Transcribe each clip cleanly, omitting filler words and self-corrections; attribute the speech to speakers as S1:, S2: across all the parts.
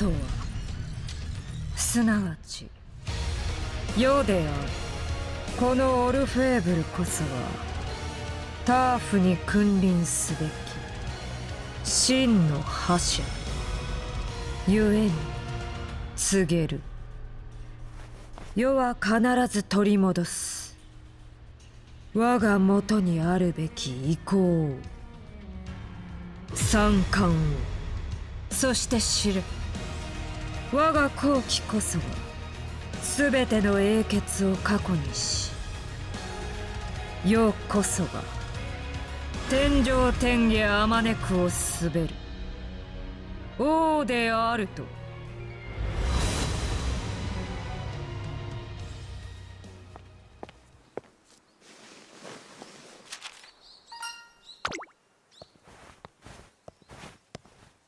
S1: とはすなわち世である。このオルフェーブルこそはターフに君臨すべき真の覇者ゆえに告げる。世は必ず取り戻す我が元にあるべき意向を、三冠を。そして知れ、我が後期こそは全ての英傑を過去にし、世こそが天上天下あまねくを滑る王であると。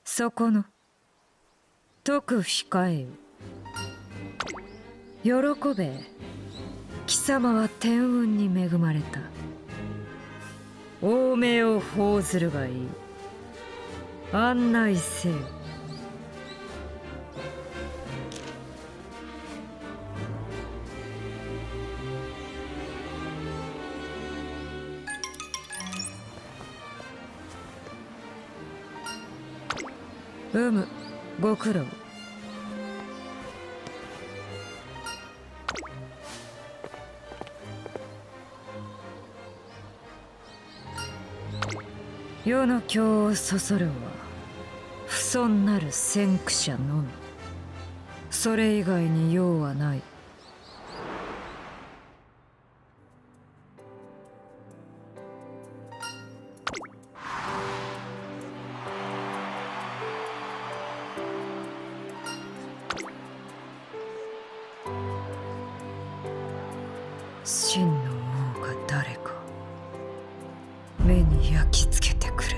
S1: そこの徳控えよ。喜べ、貴様は天運に恵まれた。王命を報ずるがいい。案内せよ。ご苦労。世の興をそそるは不遜なる先駆者のみ。それ以外に用はない。真の王が誰か目に焼き付けてくれ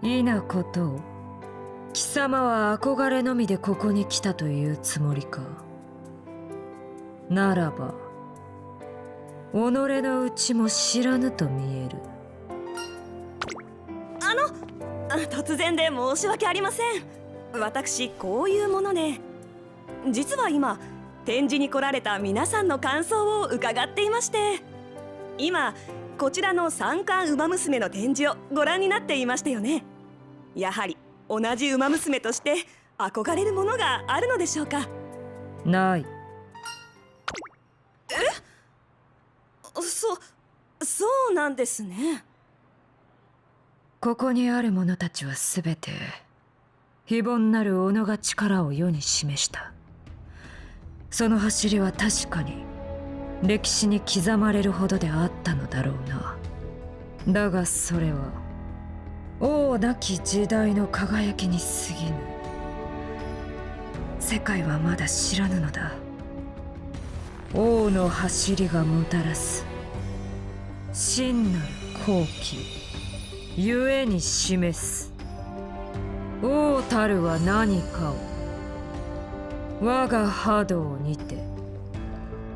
S1: る。いなことを貴様は憧れのみでここに来たというつもりか。ならば己の内も知らぬと見える。
S2: 突然で申し訳ありません。私こういうもので、実は今展示に来られた皆さんの感想を伺っていまして、今こちらの三冠馬娘の展示をご覧になっていましたよね。やはり同じ馬娘として憧れるものがあるのでしょうか。
S1: ない。
S2: そうなんですね。
S1: ここにある者たちはすべて非凡なる己が力を世に示した。その走りは確かに歴史に刻まれるほどであったのだろうな。だがそれは王なき時代の輝きに過ぎぬ。世界はまだ知らぬのだ。王の走りがもたらす真なる好機ゆえに示す。王たるは何かを我が波動にて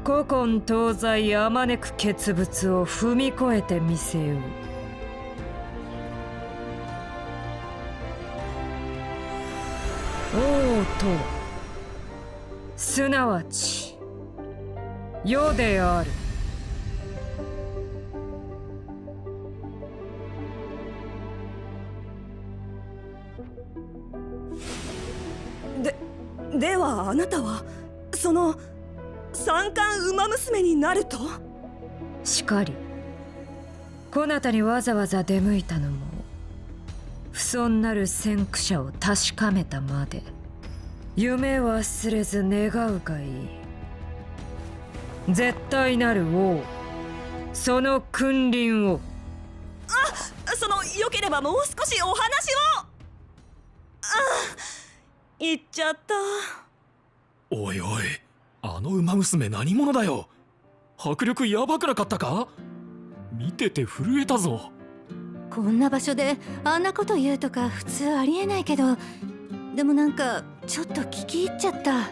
S1: 古今東西あまねく傑物を踏み越えてみせよう。王とはすなわち世である。
S2: ではあなたはその三冠馬娘になると？
S1: しかり、こなたにわざわざ出向いたのも不遜なる先駆者を確かめたまで。夢忘れず願うがいい。絶対なる王、その君臨を。
S2: よければもう少しお話を。言っちゃった。
S3: おいおい、あの馬娘何者だよ。迫力やばくなかったか？見てて震えたぞ。
S4: こんな場所であんなこと言うとか普通ありえないけど、でもなんかちょっと聞き入っちゃった。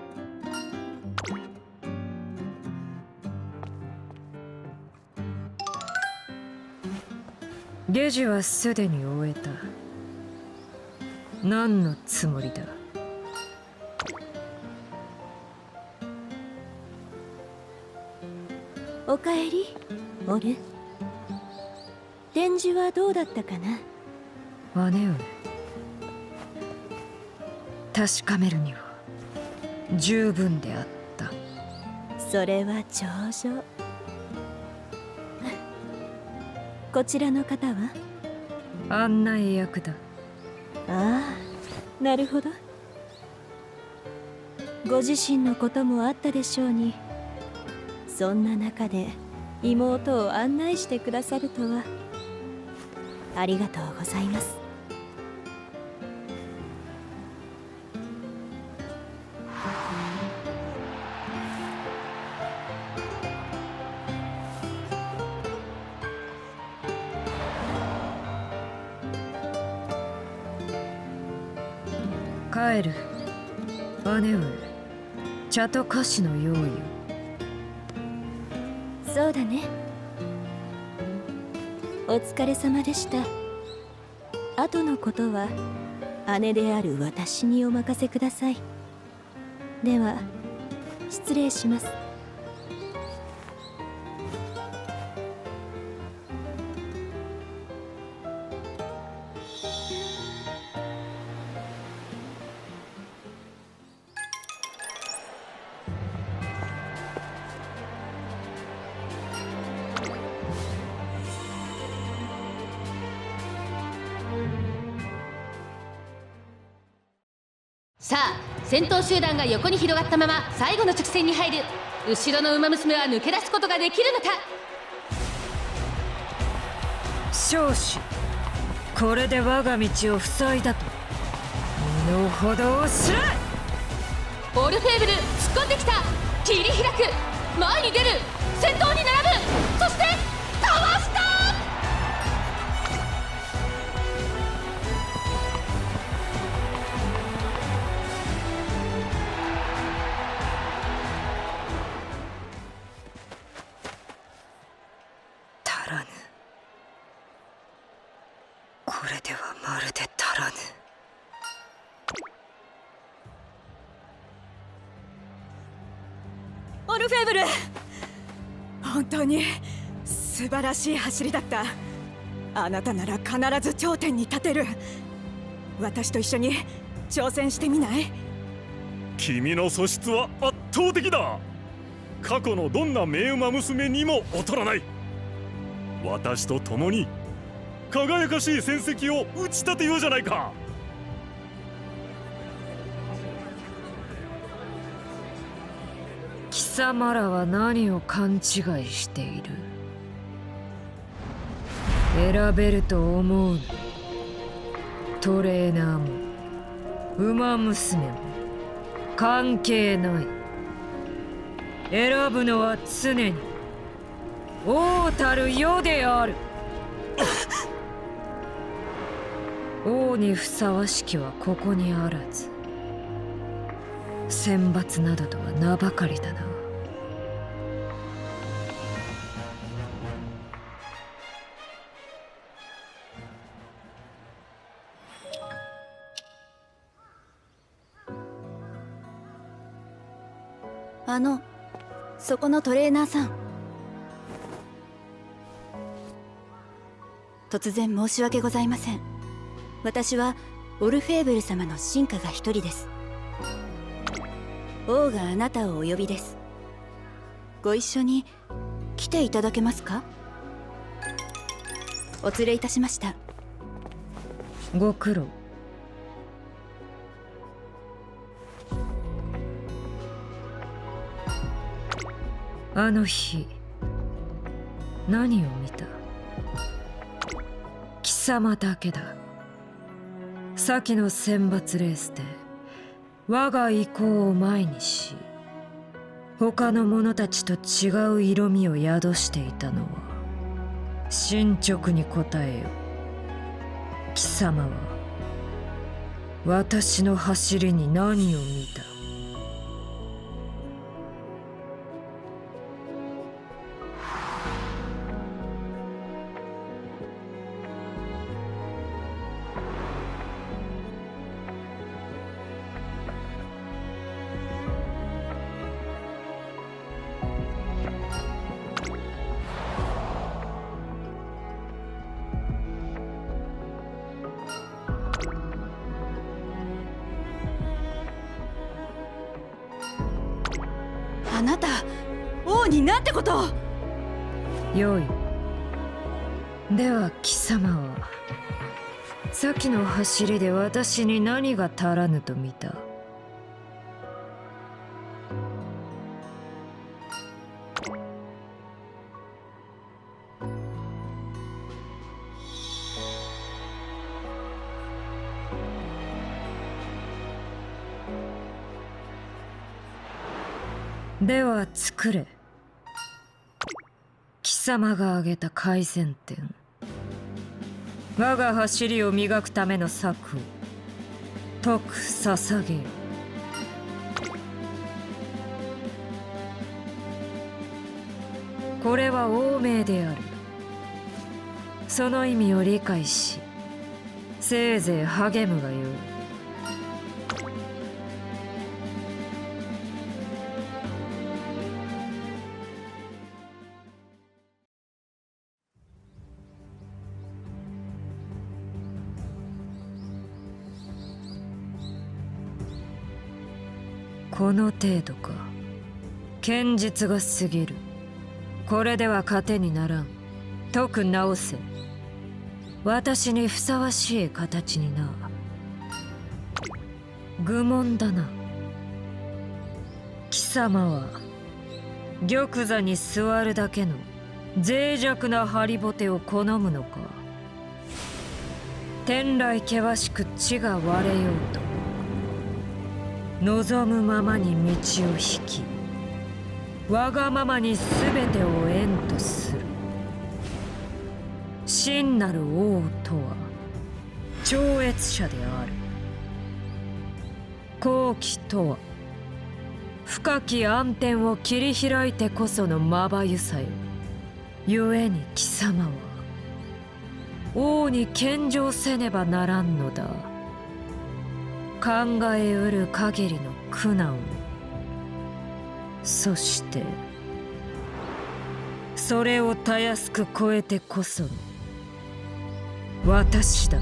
S1: 下事はすでに終えた。何のつもりだ？
S4: おかえり、オル。展示はどうだったかな？
S1: 姉上、確かめるには十分であった。
S4: それは上々。こちらの方は？
S1: 案内役だ。
S4: ああ、なるほど。ご自身のこともあったでしょうに、そんな中で妹を案内してくださるとは。ありがとうございます。
S1: 帰る。姉上、茶と菓子の用意を。
S4: そうだね。お疲れ様でした。後のことは姉である私にお任せください。では失礼します。
S5: さあ、戦闘集団が横に広がったまま最後の直線に入る。後ろの馬娘は抜け出すことができるのか。
S1: 少子、これで我が道を塞いだと身の程を知れ。
S5: オルフェーブル突っ込んできた。切り開く、前に出る、先頭に並ぶ、そしてかわした。
S1: 足らぬ。これではまるで足らぬ。
S2: オルフェーブル、本当に素晴らしい走りだった。あなたなら必ず頂点に立てる。私と一緒に挑戦してみない？
S6: 君の素質は圧倒的だ。過去のどんな名馬娘にも劣らない。私と共に輝かしい戦績を打ち立てようじゃないか。
S1: 貴様らは何を勘違いしている？選べると思うな。トレーナーも馬娘も関係ない。選ぶのは常に王たる世である。王にふさわしきはここにあらず、選抜などとは名ばかりだな。
S4: そこのトレーナーさん、突然申し訳ございません。私はオルフェーブル様の臣下が一人です。王があなたをお呼びです。ご一緒に来ていただけますか？お連れいたしました。
S1: ご苦労。あの日何を見た？貴様だけだ。先の選抜レースで我が意向を前にし、他の者たちと違う色味を宿していたのは進捗に答えよ。貴様は私の走りに何を見た？
S7: あなた王になんてことを。
S1: よい。では貴様は先の走りで私に何が足らぬと見た？では作れ。貴様が挙げた改善点。我が走りを磨くための策を解く捧げよ。これは欧命である。その意味を理解し、せいぜい励むがよい。この程度か。堅実が過ぎる。これでは糧にならん。解く直せ。私にふさわしい形にな。愚問だな。貴様は玉座に座るだけの脆弱なハリボテを好むのか。天来険しく地が割れようと望むままに道を引き、わがままに全てを縁とする。真なる王とは超越者である。好機とは深き暗天を切り開いてこそのまばゆさよ。故に貴様は王に献上せねばならんのだ。考えうる限りの苦難を。そしてそれをたやすく超えてこその私だ。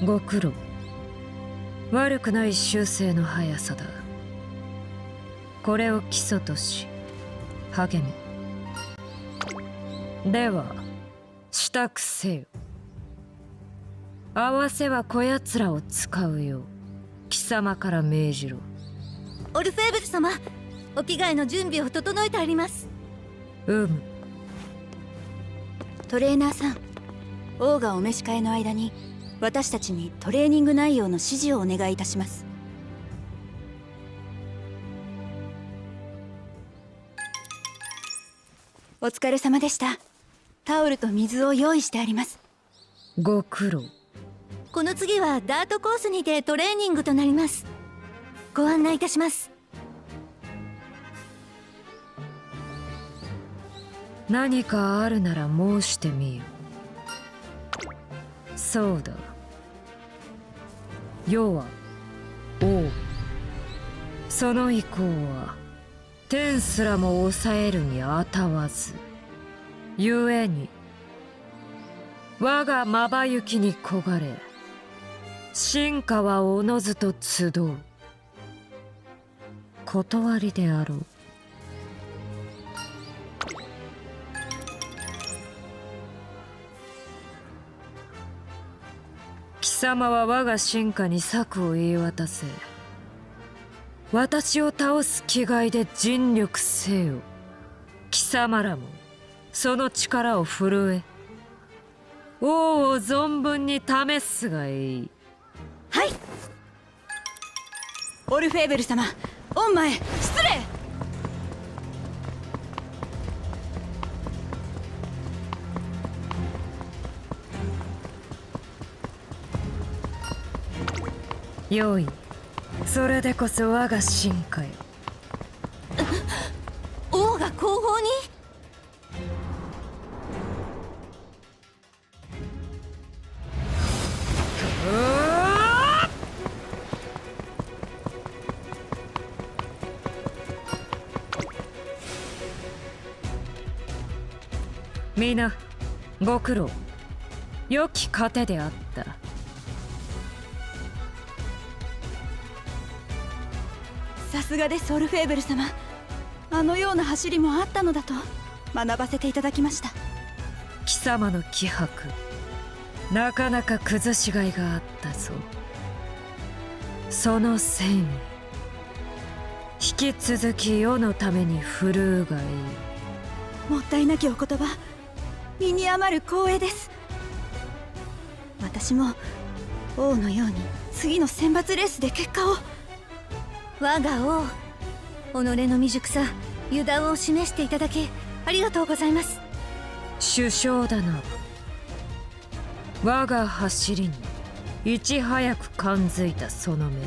S1: ご苦労。悪くない修正の速さだ。これを基礎とし励め。では支度せよ。合わせはこやつらを使うよう貴様から命じろ。
S4: オルフェーブル様、お着替えの準備を整えてあります。
S1: む。
S7: トレーナーさん、王がお召し替えの間に私たちにトレーニング内容の指示をお願いいたします。お疲れ様でした。タオルと水を用意してあります。
S1: ご苦労。
S4: この次はダートコースにてトレーニングとなります。ご案内いたします。
S1: 何かあるなら申してみよ。そうだ。世は王。その意向は天すらも抑えるにあたわず。故に我がまばゆきに焦がれ、進化はおのずと集う。断りであろう。貴様は我が進化に策を言い渡せ。私を倒す気概で尽力せよ。貴様らもその力を振るえ。王を存分に試すがいい。
S7: はい。オルフェーベル様、御前失礼。
S1: よい。それでこそ我が進化よ。
S4: 王が後方に。
S1: みんなご苦労。良き糧であった。
S7: さすがですオルフェーブル様。あのような走りもあったのだと学ばせていただきました。
S1: 貴様の気迫、なかなか崩しがいがあったぞ。その戦意、引き続き世のために振るうがいい。
S7: もったいなきお言葉、身に余る光栄です。私も王のように次の選抜レースで結果を。
S4: 我が王、己の未熟さ、油断を示していただきありがとうございます。
S1: 首相だな。我が走りにいち早く感づいたその目、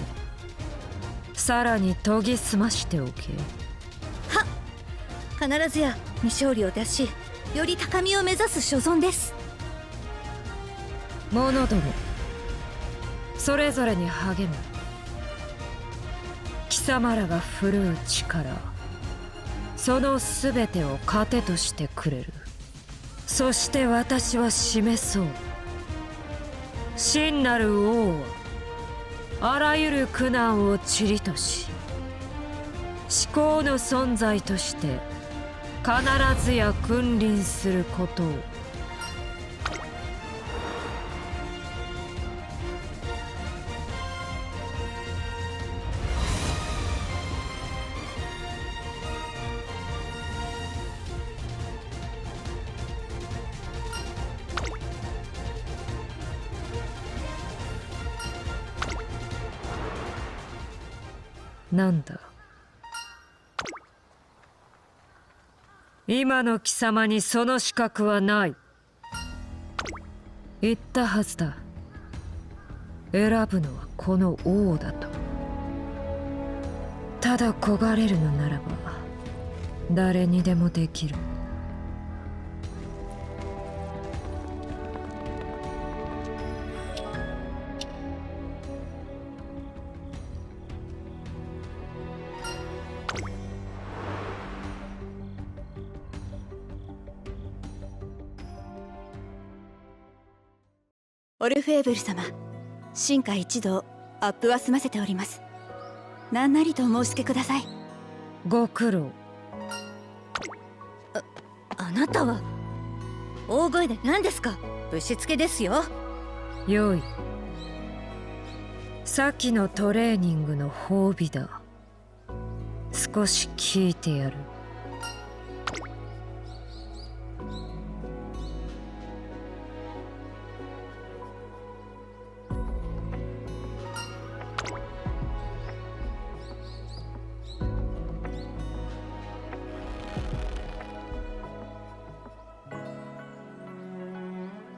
S1: さらに研ぎ澄ましておけ。
S4: 必ずや未勝利を出し、より高みを目指す所存です。
S1: 者ども、それぞれに励む。貴様らが振るう力、その全てを糧としてくれる。そして私は示そう。真なる王はあらゆる苦難を塵とし、至高の存在として必ずや君臨することを。なんだ、今の貴様にその資格はない。言ったはずだ。選ぶのはこの王だと。ただ焦がれるのならば誰にでもできる。
S7: オルフェーブル様、進化一同アップは済ませております。何なりとお申し付けください。
S1: ご苦労。
S4: あなたは大声で何ですか。ぶしつけですよ。
S1: よい。先のトレーニングの褒美だ。少し聞いてやる。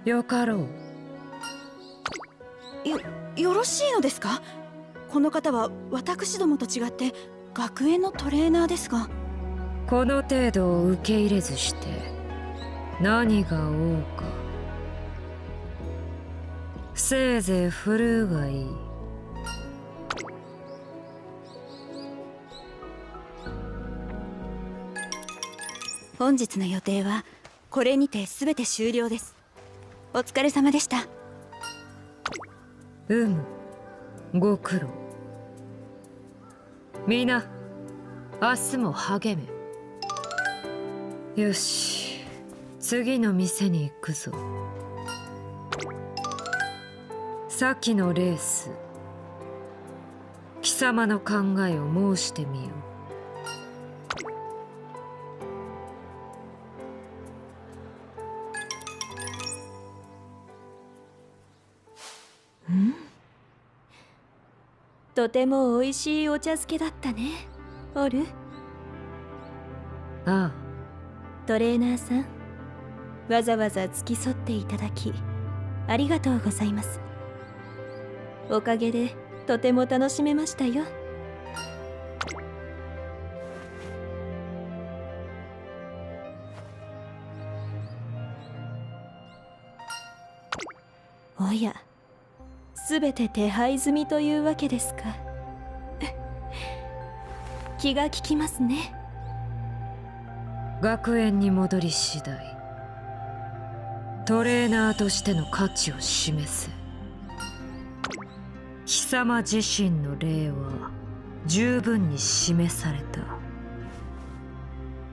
S1: よかろう。
S7: よろしいのですか。この方は私どもと違って学園のトレーナーですが。
S1: この程度を受け入れずして何が王か。せいぜい振るうがいい。
S7: 本日の予定はこれにて全て終了です。お疲れ様でした。
S1: ご苦労。皆明日も励め。よし、次の店に行くぞ。先のレース、貴様の考えを申してみよう。
S4: とても美味しいお茶漬けだったね、オル。
S1: ああ、
S4: トレーナーさん、わざわざ付き添っていただきありがとうございます。おかげでとても楽しめましたよ。おや、すべて手配済みというわけですか。気が利きますね。
S1: 学園に戻り次第トレーナーとしての価値を示せ。貴様自身の霊は十分に示された。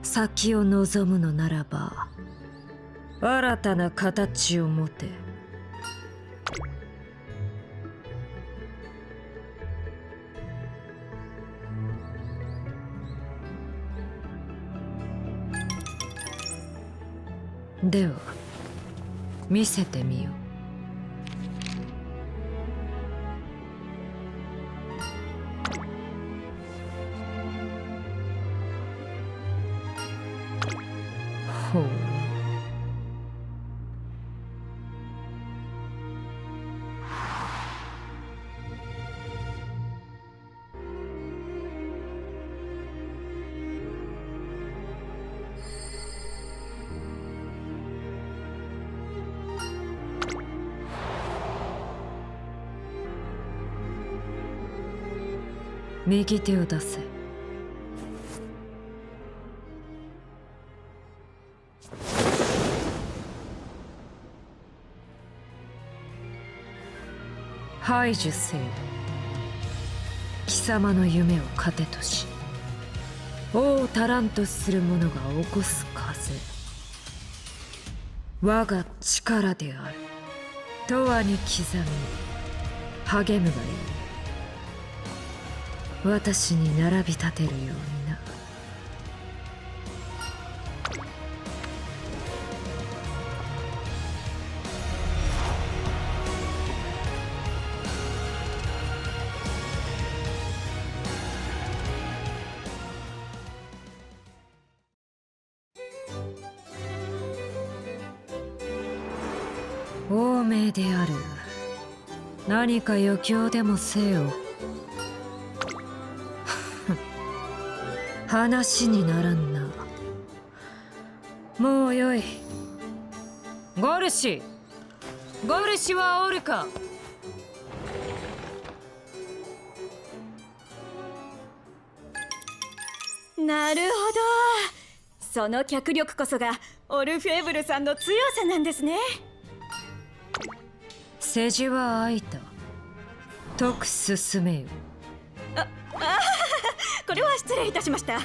S1: 先を望むのならば新たな形を持て。では見せてみよう。ほう。右手を出せ。排除せよ。貴様の夢を糧とし王を足らんとする者が起こす風。我が力であるとはに刻み励むがいい。私に並び立てるようにな。王命である。何か余興でもせよ。話にならんな。もうよい。ゴルシはおるか。
S7: なるほど、その脚力こそがオルフェーブルさんの強さなんですね。
S1: 世辞は空いた。徳進めよ。
S7: これは失礼いたしました。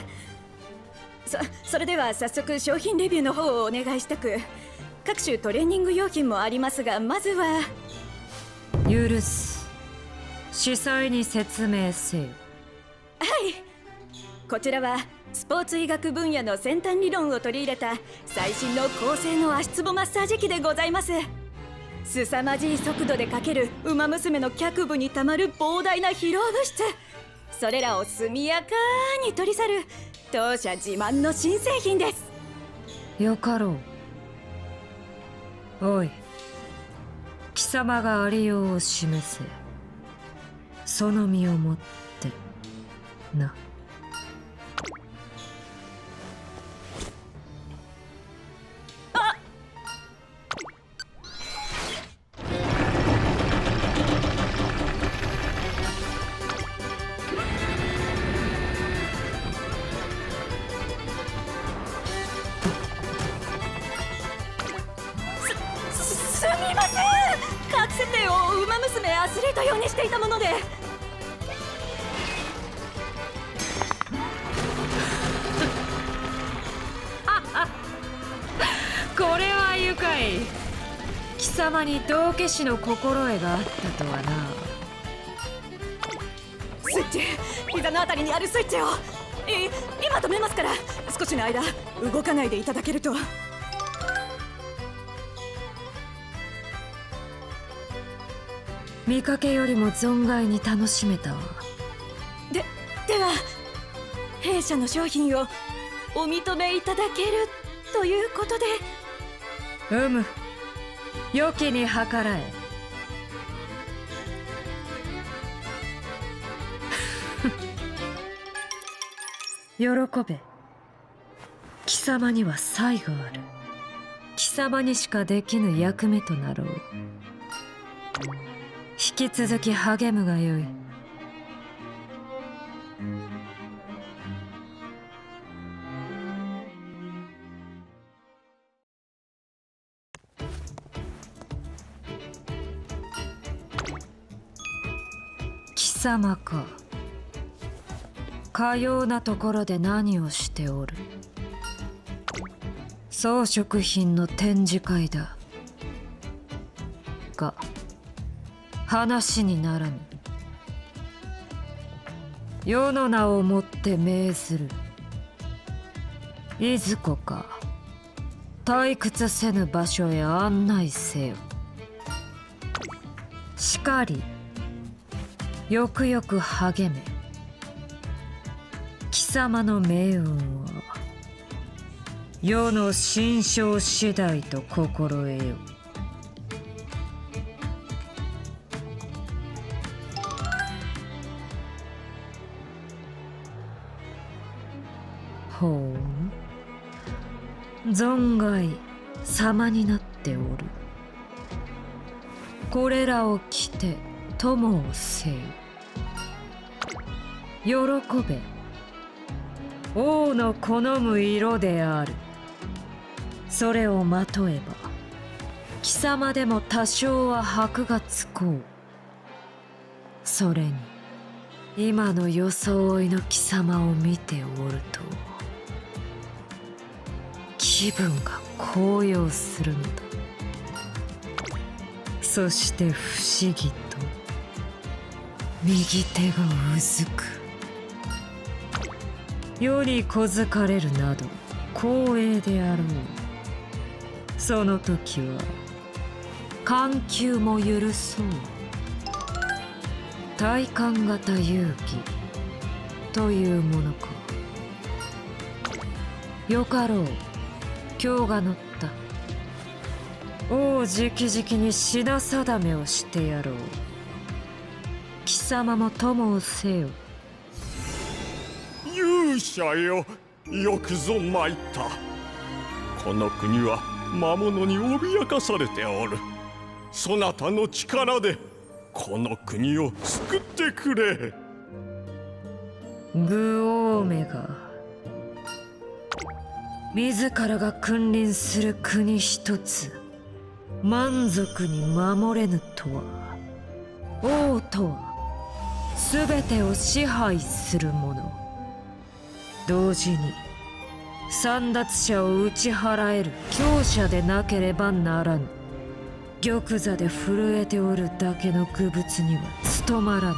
S7: それでは早速商品レビューの方をお願いしたく、各種トレーニング用品もありますが、まずは
S1: 許す。司祭に説明せよ。
S7: はい、こちらはスポーツ医学分野の先端理論を取り入れた最新の高性能足つぼマッサージ機でございます。凄まじい速度でかけるウマ娘の脚部にたまる膨大な疲労物質、それらを速やかに取り去る当社自慢の新製品です。
S1: よかろう。おい、貴様がありようを示せ。その身をもってな。
S7: すみません、各設定をウマ娘アスリート用にしていたもので。
S1: これは愉快。貴様に道化師の心得があったとはな。
S7: スイッチ、膝のあたりにあるスイッチを今止めますから、少しの間動かないでいただけると。
S1: 見かけよりも存外に楽しめたわ。
S7: では弊社の商品をお認めいただけるということで。
S1: 良きに計らえ。喜べ。貴様には才がある。貴様にしかできぬ役目となろう。引き続き励むがよい。様か。かようなところで何をしておる？装飾品の展示会だが、話にならぬ。世の名をもって命ずる。いずこか退屈せぬ場所へ案内せよ。しかりよくよく励め。貴様の命運は世の心象次第と心得よ。ほう、存外様になっておる。これらを着て友をせよ。喜べ。王の好む色である。それをまとえば貴様でも多少は箔がつこう。それに今の装いの貴様を見ておると気分が高揚するのだ。そして不思議と右手がうずく。世に小づかれるなど光栄であろう。その時は緩急も許そう。体感型勇気というものか。よかろう、今日が乗った。王直々に品定めをしてやろう。貴様も友をせよ。
S6: 勇者よ、よくぞ参った。この国は魔物に脅かされておる。そなたの力でこの国を救ってくれ。
S1: グオーメが自らが君臨する国一つ満足に守れぬとは。王とは全てを支配する者。同時に簒奪者を打ち払える強者でなければならぬ。玉座で震えておるだけの愚物には務まらぬ。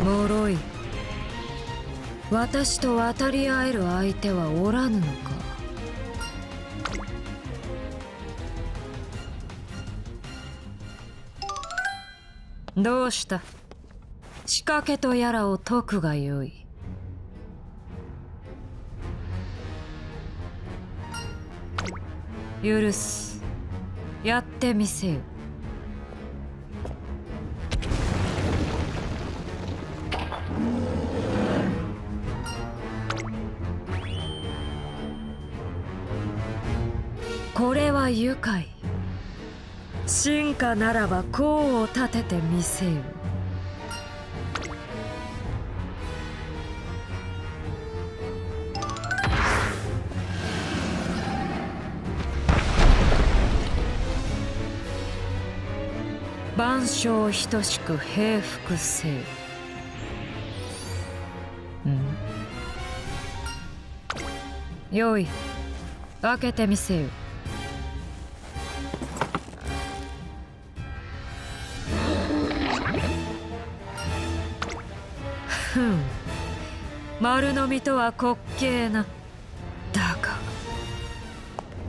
S1: 脆い。私と渡り合える相手はおらぬのか。どうした？仕掛けとやらを解くがよい。許す。やってみせよ。これは愉快。進化ならば功を立ててみせよ。万象等しく平服せよ。よい、開けてみせよ。丸飲みとは滑稽な。だが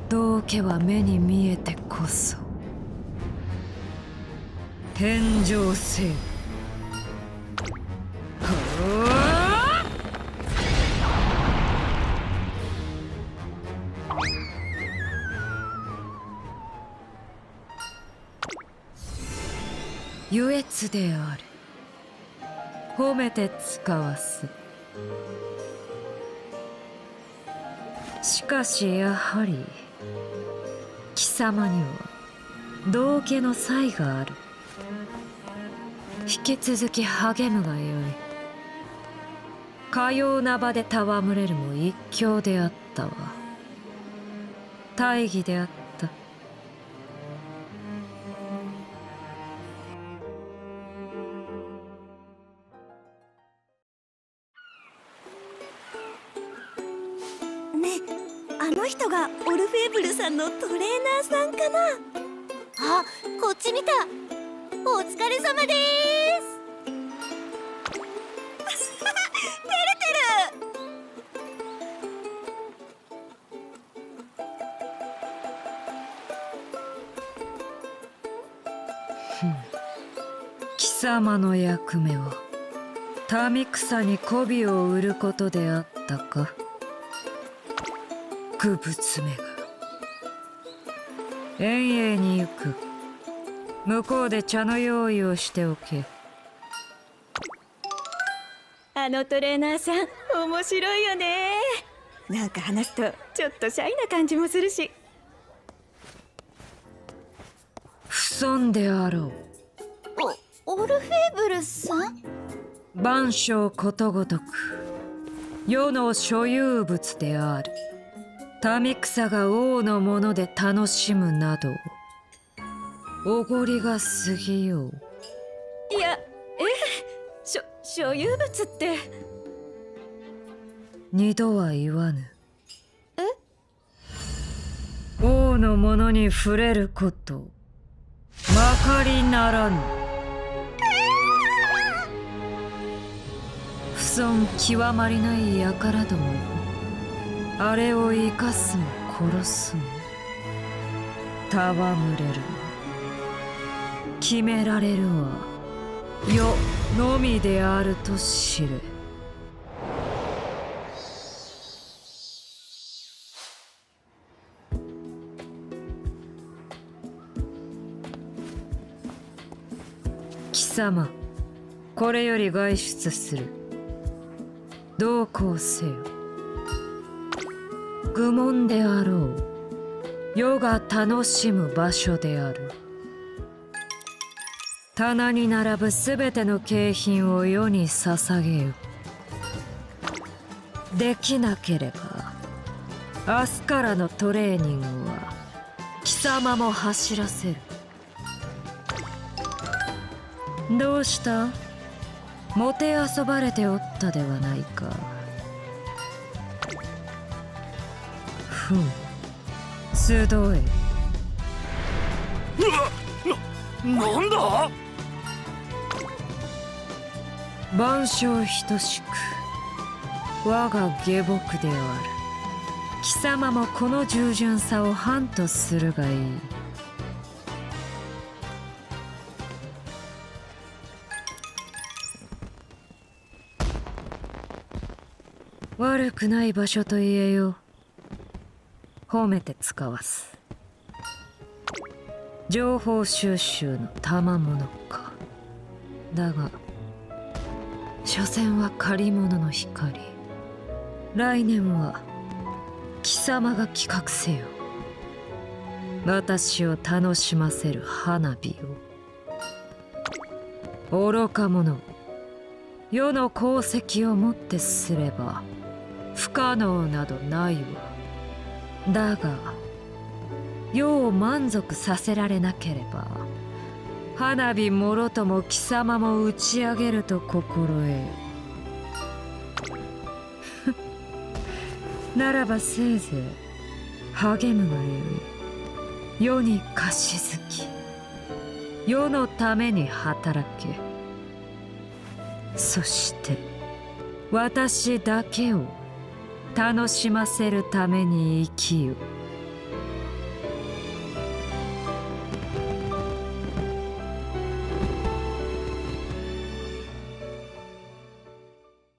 S1: 道家は目に見えてこそ。返上せよ。優越である。褒めて使わす。しかしやはり貴様には道家の才がある。引き続き励むがよい。かような場で戯れるも一興であったわ。大義であった。
S2: ね、あの人がオルフェーブルさんのトレーナーさんかな。
S4: あ、こっち見た。お疲れ様でーす。
S1: 貴様の役目は民草に媚びを売ることであったか。愚物めが。遠泳に行く。向こうで茶の用意をしておけ。
S7: あのトレーナーさん面白いよね。なんか話すとちょっとシャイな感じもするし。
S1: 不損であろう。
S4: オルフェーブルさん？
S1: 万象ことごとく世の所有物である民草が王のもので楽しむなどおごりが過ぎよう。
S7: いや、所有物って
S1: 二度は言わぬ。王のものに触れることまかりならぬ。不損極まりない輩どもよ。あれを生かすも殺すも戯れるも決められるは世のみであると知れ。貴様、これより外出する。どうこうせよ。愚問であろう。世が楽しむ場所である。棚に並ぶすべての景品を世に捧げよ。できなければ明日からのトレーニングは貴様も走らせる。どうした？もてあそばれておったではないか。ふん、集え。
S3: なんだ？
S1: 万象等しく我が下僕である。貴様もこの従順さを範とするがいい。悪くない場所と言えよ。褒めて使わす。情報収集の賜物か。だが所詮は借り物の光。来年は貴様が企画せよ。私を楽しませる花火を。愚か者、世の功績をもってすれば不可能などないわ。だが世を満足させられなければ花火もろとも貴様も打ち上げると心得よ。ならばせいぜい励むがよい。世に貸し付き世のために働け。そして私だけを楽しませるために生きよ。